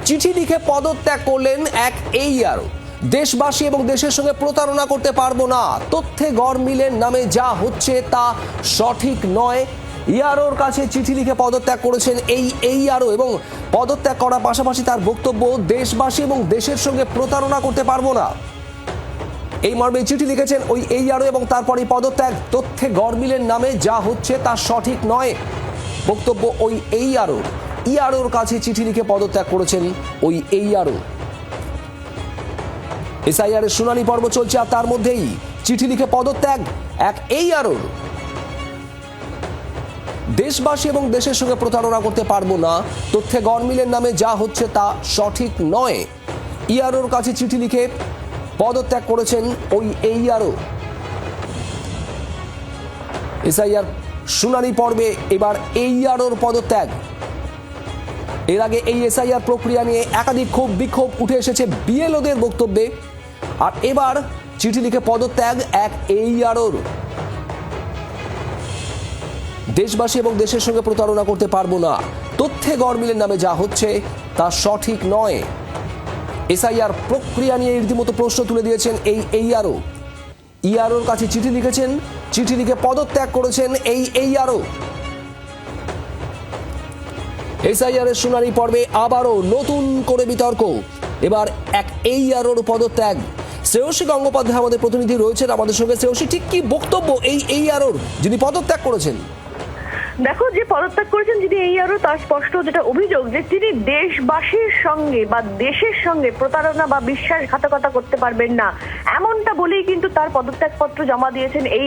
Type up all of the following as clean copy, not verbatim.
চিঠি লিখে পদত্যাগ করলেন এক AERO। দেশবাসী এবং দেশের সঙ্গে প্রতারণা করতে পারবো না, তথ্যে গরমিলের নামে যা হচ্ছে তা সঠিক নয়। EROর কাছে চিঠি লিখে পদত্যাগ করেছেন এই AERO এবং পদত্যাগ করার পাশাপাশি তার বক্তব্য, দেশবাসী এবং দেশের সঙ্গে প্রতারণা করতে পারবো না। এই মর্মে চিঠি লিখেছেন ওই AERO এবং তারপরই পদত্যাগ, তথ্যে গরমিলের নামে যা হচ্ছে তা সঠিক নয়। বক্তব্য ওই EROর কাছে চিঠি লিখে পদত্যাগ করেছেন ওই AERO। SIR এর শুনানি পর্ব চলছে আর তার মধ্যেই চিঠি লিখে পদত্যাগ এক AERO। দেশবাসী এবং দেশের সঙ্গে প্রতারণা করতে পারবো না, তথ্যে গরমিলের নামে যা হচ্ছে তা সঠিক নয়। EROর কাছে চিঠি লিখে পদত্যাগ করেছেন ওই AERO। SIR শুনানি পর্বে এবার AEROর পদত্যাগ। এর আগে এই SIR প্রক্রিয়া নিয়ে একাধিক বিক্ষোভ উঠে এসেছে BLOদের বক্তব্যে, আর এবার চিঠি লিখে পদত্যাগ এক AEROর। দেশবাসী এবং দেশের সঙ্গে প্রতারণা করতে পারবো না, তথ্যে গরমিলের নামে যা হচ্ছে তা সঠিক নয়। SIR প্রক্রিয়া নিয়ে রীতিমতো প্রশ্ন তুলে দিয়েছেন এই AERO। EROর কাছে চিঠি লিখেছেন, চিঠি লিখে পদত্যাগ করেছেন এই AERO। SIR এর শুনানি পর্বে আবারও নতুন করে বিতর্ক, এবার এক AEROর পদত্যাগ। শ্রেয়সী গঙ্গোপাধ্যায় আমাদের প্রতিনিধি রয়েছেন আমাদের সঙ্গে। শ্রেয়সী, ঠিক কি বক্তব্য এই AEROর যিনি পদত্যাগ করেছেন? দেখো, যে পদত্যাগ করেছেন যিনি AERO, তার স্পষ্ট যেটা অভিযোগ যে তিনি দেশবাসীর সঙ্গে বা দেশের সঙ্গে প্রতারণা বা বিশ্বাসঘাতকতা করতে পারবেন না, এমনটা বলেই কিন্তু তার পদত্যাগপত্র জমা দিয়েছেন এই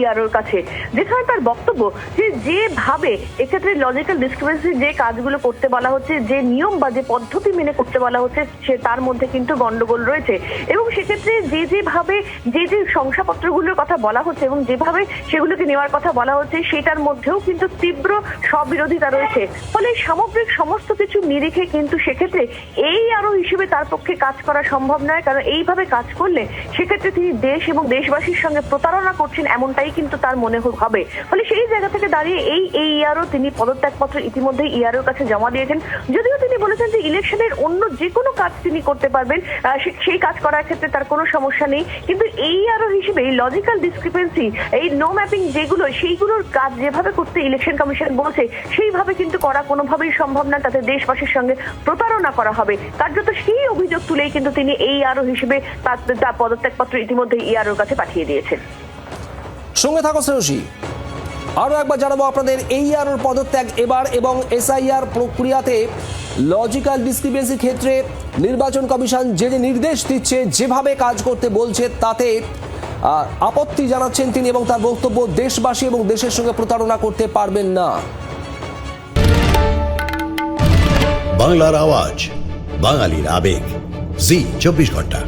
EROর কাছে। যেখানে তার বক্তব্য যে যেভাবে এক্ষেত্রে লজিক্যাল ডিসক্রিপেন্সি যে কাজগুলো করতে বলা হচ্ছে, যে নিয়ম বা যে পদ্ধতি মেনে করতে বলা হচ্ছে, সে তার মধ্যে কিন্তু গন্ডগোল রয়েছে। এবং সেক্ষেত্রে যেভাবে যে শংসাপত্রগুলোর কথা বলা হচ্ছে এবং যেভাবে সেগুলোকে নেওয়ার কথা বলা হচ্ছে, সেটার মধ্যেও কিন্তু তীব্র স্ববিরোধিতা রয়েছে। ফলে সামগ্রিক সমস্ত কিছু নিরিখে কিন্তু সেক্ষেত্রে AERO হিসেবে তার পক্ষে কাজ করা সম্ভব নয়, কারণ এইভাবে কাজ করলে সেক্ষেত্রে তিনি দেশ এবং দেশবাসীর সঙ্গে প্রতারণা করছেন, এমনটাই কিন্তু তার মনে হবে। ফলে সেই জায়গা থেকে দাঁড়িয়ে এই AERO তিনি পদত্যাগপত্র ইতিমধ্যে EROর কাছে জমা দিয়েছেন। যদিও তিনি বলেছেন যে ইলেকশনের অন্য যে কোনো কাজ তিনি করতে পারবেন, সেই কাজ করার ক্ষেত্রে তার কোনো সমস্যা নেই, কিন্তু AERO হিসেবে এই লজিক্যাল ডিসক্রিপেন্সি, এই নো ম্যাপিং যেগুলো, সেইগুলোর কাজ যেভাবে করতে ইলেকশন কমিশন বলছে সেইভাবে কিন্তু করা কোনোভাবেই সম্ভব না, তাতে দেশবাসীর সঙ্গে প্রতারণা করা হবে। কার্যত সেই অভিযোগ তুলেই কিন্তু তিনি AERO হিসেবে তার পদত্যাগপত্র ইতিমধ্যে EROর কাছে পাঠিয়ে দিয়েছেন। সঙ্গে থাকো শ্রেয়সী। আরো একবার জানাবো আপনাদের, AEROর পদত্যাগ এবার এবং SIR প্রক্রিয়াতে লজিক্যাল ডিসক্রিপেন্সি ক্ষেত্রে নির্বাচন কমিশন যে নির্দেশ দিচ্ছে, যেভাবে কাজ করতে বলছে, তাতে আপত্তি জানাচ্ছেন তিনি এবং তার বক্তব্য, দেশবাসী এবং দেশের সঙ্গে প্রতারণা করতে পারবেন না। বাংলার আওয়াজ, বাঙালির আবেগ, জি 24 ঘন্টা।